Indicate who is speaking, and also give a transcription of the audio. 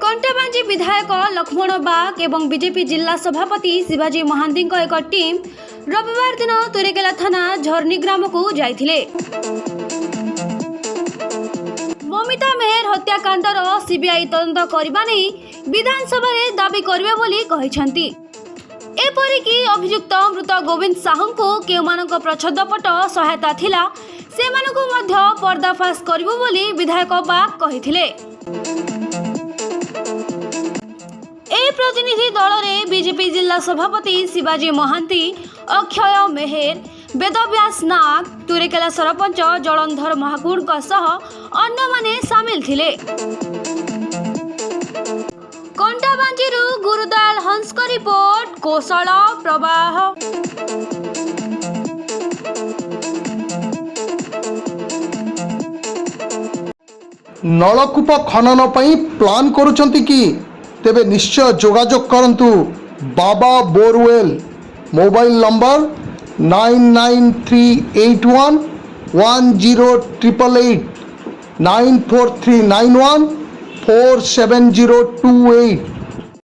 Speaker 1: कंटाबांजी विधायक लक्ष्मण बाग एवं बीजेपी जिला सभापति शिवाजी महांती एक टीम रविवार दिन तुरेकेला थाना झरनी ग्राम को जाइथिले। ममिता मेहर हत्याकांडर सीबीआई तदंत करबा नै विधानसभा रे दाबी करबे बोली कहिसंती। एपरिकी अभियुक्त मृत गोविंद साहू को केउमानक प्रच्छदपट सहायता थिला सेमानकु मध्य पर्दाफाश करिबो बोली विधायक बाग कहिथिले। ए प्रतिनिधि दल रे बीजेपी जिला सभापति शिवाजी महांती, अक्षय मेहर, वेदव्यास नाग, तुरेकेला सरपंच जलंधर महाकुड़ सह अन्य माने शामिल थिले। कंटाबांजीरु गुरुदयाल हंस का रिपोर्ट, कोसळ प्रवाह।
Speaker 2: नलकूप खनन पई प्लान करूछंती कि तेबे निश्चय जोगाजोग करंतु बाबा बोरवेल। Mobile number 9938110888 94391 47028।